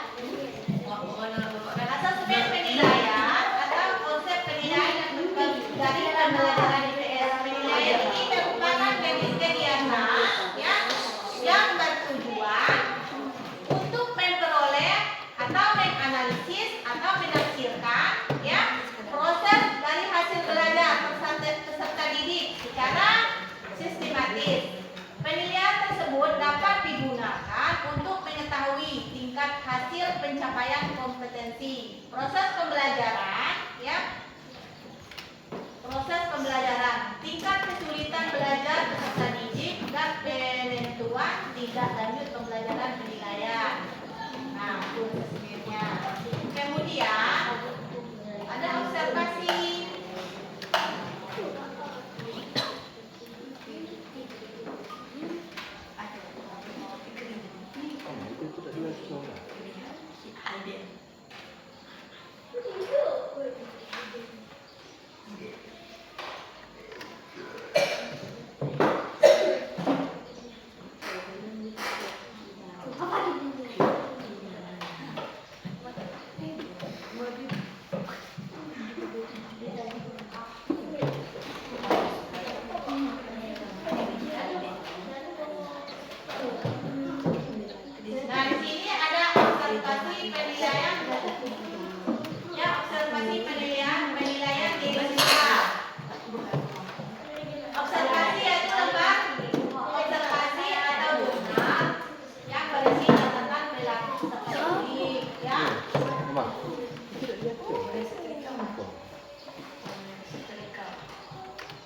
Speaker 1: Asesmen penilaian atau konsep penilaian yang terbagi dari pembelajaran IPS. Penilaian ini merupakan kegiatan ya yang bertujuan untuk memperoleh atau menganalisis atau menafsirkan ya proses dari hasil belajar peserta didik secara sistematis. Penilaian tersebut dapat digunakan untuk mengetahui tingkat hasil pencapaian kompetensi proses pembelajaran ya. Proses pembelajaran, tingkat kesulitan belajar peserta didik dan penentuan tindak lanjut pembelajaran penilaian. Nah, itu asesmennya. Kemudian ada observasi. Nah, di sini ada observasi penilaian. Ya, observasi penilaian diri siswa. Observasi yaitu lembar observasi atau jurnal yang berisi catatan perilaku peserta didik. Ya.
Speaker 7: Mama, tidak lihat apa?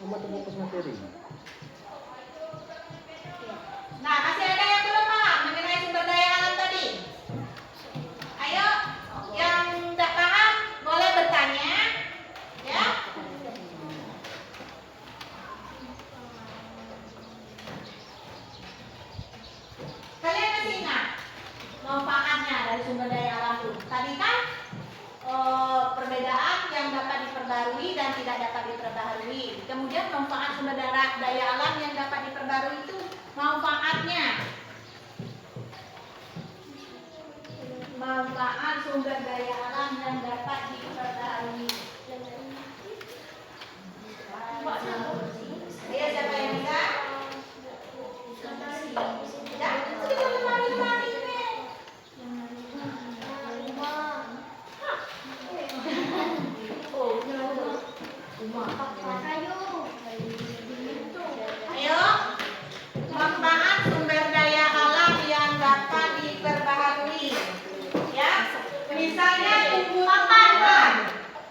Speaker 7: Mama tunggu pas materi.
Speaker 1: Nah, masih ada yang belum paham mengenai sumber daya alam tadi? Ayo, yang tidak paham boleh bertanya, ya. Kalian masih ingat manfaatnya dari sumber daya alam itu? Tadi kan perbedaan yang dapat diperbarui dan tidak dapat diperbarui. Kemudian manfaat sumber daya alam yang dapat diperbarui itu manfaatnya. Manfaat sumber daya alam yang dapat diperbarui. Ayo, siapa yang bisa? Ya, kita lemari ini. Ayo, manfaat sumber daya alam yang dapat diperbaharui. Ya, misalnya tumbuh-tumbuhan,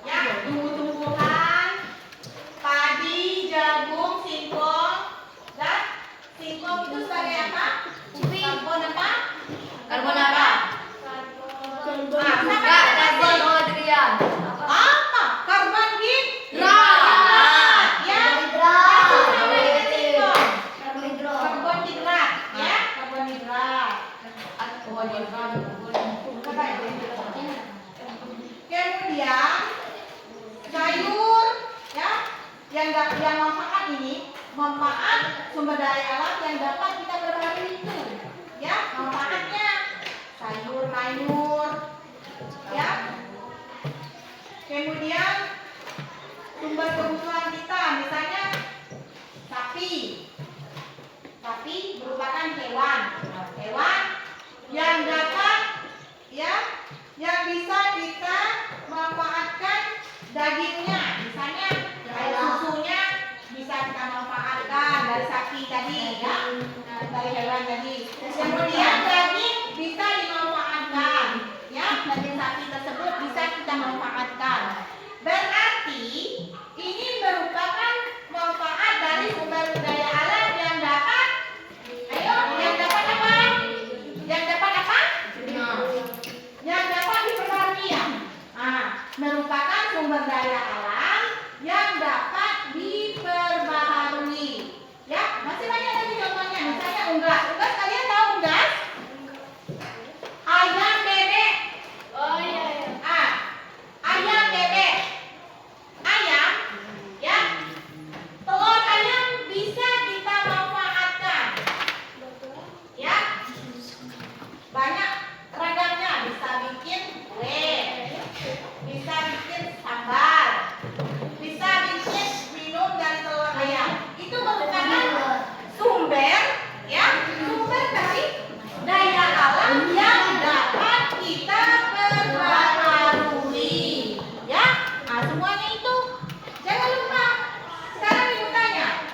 Speaker 1: ya, tumbuh-tumbuhan, padi, jagung, singkong, dan singkong itu sebagai apa? Karbon apa?
Speaker 5: Karbon apa?
Speaker 1: Karbon
Speaker 5: Adrian.
Speaker 1: apa? Karbon hidrat. Ya.
Speaker 4: Karbohidrat.
Speaker 1: Itu namanya singkong.
Speaker 4: Karbohidrat.
Speaker 2: alam yang dapat kita perbaharui itu. Ya, manfaatnya sayur mayur. Ya. Kemudian sumber kebutuhan kita misalnya sapi. Sapi merupakan hewan yang dapat yang bisa kita manfaatkan dagingnya, misalnya kayak susunya bisa kita manfaatkan dari sapi tadi ya, dari hewan tadi. Kemudian daging bisa dimanfaatkan ya, daging sapi tersebut bisa kita manfaatkan. Berarti ini merupakan manfaat dari sumber daya alam yang dapat yang dapat apa? Yang dapat diperbarui ya. Merupakan sumber daya alam yang dapat diperbaharui. Ya, masih banyak lagi contohnya. Misalnya unggas. Unggas kalian tahu unggas? Ayam bebek.
Speaker 4: Oh iya.
Speaker 2: Ayam bebek. Ayam, ya. Telur ayam bisa kita manfaatkan. Ya. Banyak ragamnya, bisa bikin kue, bisa bikin sambal, bisa bikin minum dari telur ayam. Itu merupakan sumber dari daya alam yang dapat kita perbaharui. Ya, semuanya itu jangan lupa. Sekarang ibu tanya,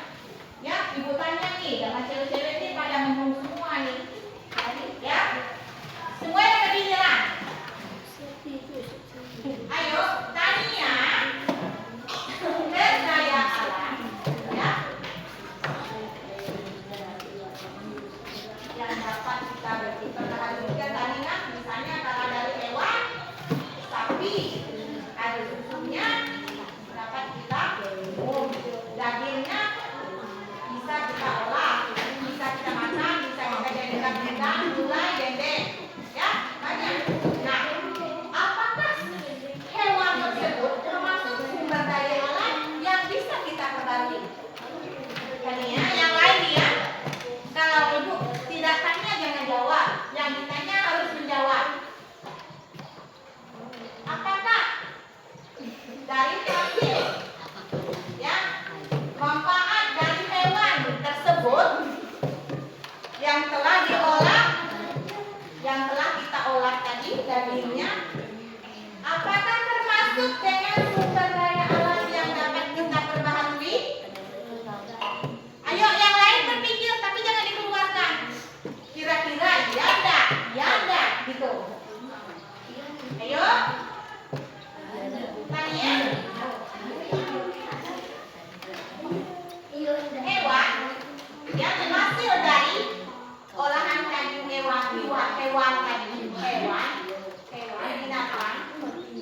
Speaker 2: ya ibu tanya nih, karena cewek-cewek ini pada ngomong semua nih, ya. Semua yang kepikiran. Ayo, tanya sumber daya alam, ya, yang dapat kita perhatikan tadi kan, misalnya kalau dari hewan, sapi, ada susunya, dapat kita dagingnya bisa kita olah, bisa kita makan, bisa kita jadikan rendang, gulai, dendeng. Ya, banyak. Nah, apakah hewan tersebut termasuk sumber daya alam yang bisa kita perbarui? Tadinya yang lain ya. Kalau ibu tidak tanya jangan jawab, yang ditanya harus menjawab. Apakah dari hasil ya manfaat dari hewan tersebut yang telah diolah, yang telah kita olah tadi dagingnya, apakah termasuk dengan sumber daya alam yang dapat kita perbaharui? Ayo yang lain berpikir tapi jangan dikeluarkan. Kira-kira ya enggak gitu. Ayo. Tanya. Hewan yang terhasil dari olahan daging hewan tadi, hewan binatang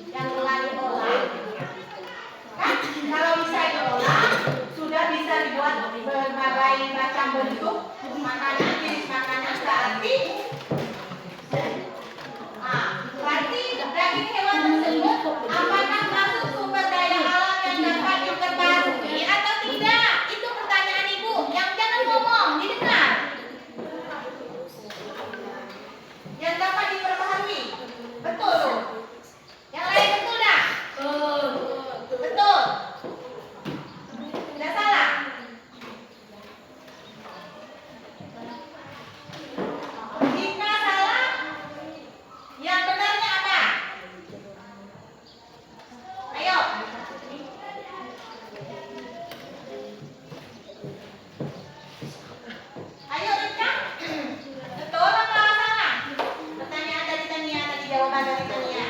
Speaker 2: yang telah diolah, kan kalau bisa diolah sudah bisa dibuat berbagai macam bentuk makanan, jenis makanan. Berarti daging hewan tersebut apakah masuk sumber daya alam yang dapat diperbarui atau tidak? Itu pertanyaan ibu. Yang jangan ngomong, didengar. Yang dapat diperbaharui, betul. Yang lain betul dah? Betul. Tidak salah. Jika salah, yang benarnya apa? Ayo. Ayo Rika. Betul apa salah? Pertanyaan dari Tania tadi, jawaban dari Tania.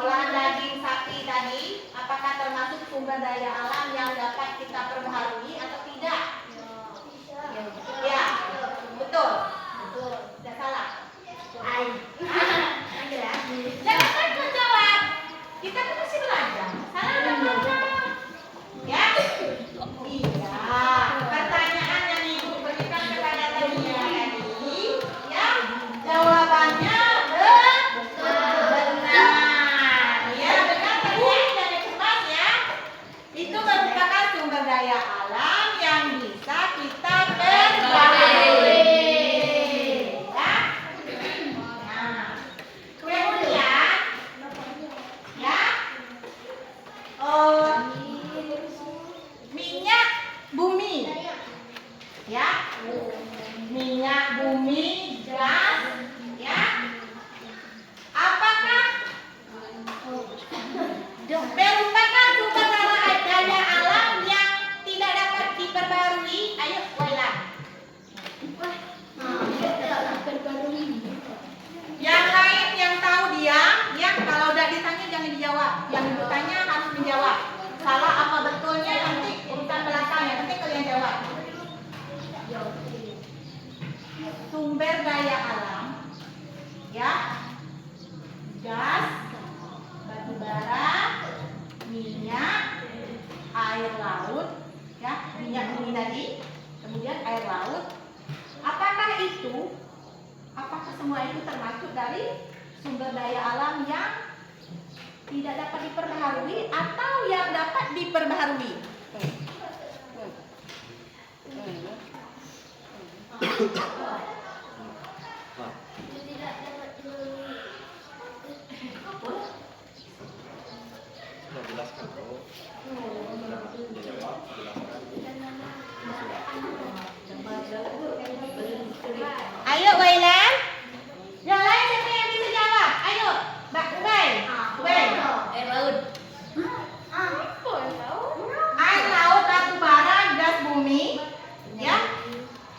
Speaker 2: Olahan daging sapi tadi, apakah termasuk sumber daya alam yang dapat kita perbaharui atau tidak? Ya, betul. Tidak salah. Jangan takut jawab. Kita kan masih belajar. Salah atau benar? Ya? Iya. Pertanyaan yang ibu berikan kepada Tania tadi, ya, jawabannya benar. Ya, benar Tania, jangan cemas ya. Itu merupakan
Speaker 6: daya alam yang bisa kita perbaharui. Ya. Nah, kemudian ya, minyak bumi, ya, minyak bumi, gas, ya. Apakah merupakan sumber daya alam yang tidak dapat diperbarui? Ayo, Wailan. Yang lain yang tahu diam, ya. Kalau udah ditanya jangan dijawab. Yang ibu tanya harus menjawab. Salah apa betulnya nanti urutan belakang, yang penting kalian jawab. Sumber daya alam, ya, gas, batu bara, minyak, air laut, ya, minyak bumi tadi, kemudian air laut. Apakah semua itu termasuk dari sumber daya alam yang tidak dapat diperbaharui atau yang dapat diperbaharui?
Speaker 7: Sudah jelaskan kok. Dia jawab,
Speaker 6: Ayo Wailan. Yang lain siapa yang bisa jawab? Ayo, Mbak Ubay. Ubay.
Speaker 2: Air laut.
Speaker 6: Air laut, batu bara, gas bumi, ya.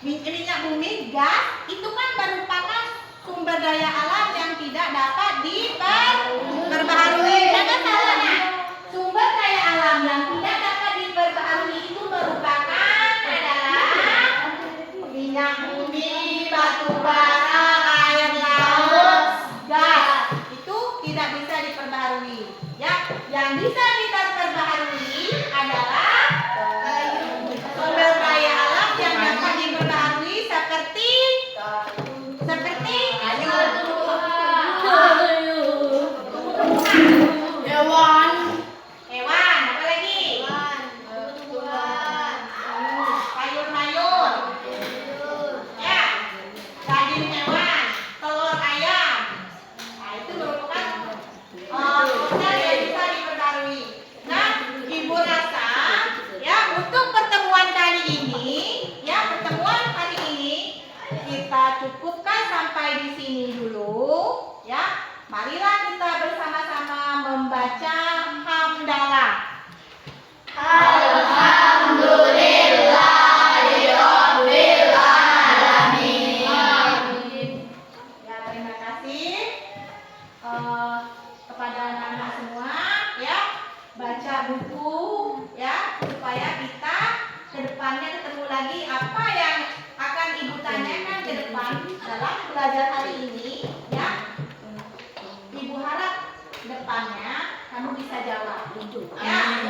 Speaker 6: Minyak bumi, gas, itu kan merupakan sumber daya alam yang tidak dapat diperbaharui. Jangan salah, nah. Sumber daya alam yang tidak dapat diperbaharui itu merupakan adalah minyak bumi, batu bara, air laut, gas. Itu tidak bisa diperbaharui. Ya, yang bisa kita perbaharui adalah sumber daya alam yang dapat diperbaharui seperti hewan, apa lagi? Sayur-mayur, ya, daging hewan, telur ayam. Nah, itu merupakan sumber yang bisa diperbarui. Nah, Ibu rasa, ya, untuk pertemuan kali ini, kita cukupkan sampai di sini dulu, ya. Marilah kita bersama-sama membaca hamdalah. Ya, terima kasih kepada anak-anak semua, ya. Baca buku, ya, supaya kita ke depannya ketemu lagi apa yang akan Ibu tanyakan ke depan dalam belajar hari ini, ya. Ibu harap depannya kamu bisa jawab, ya.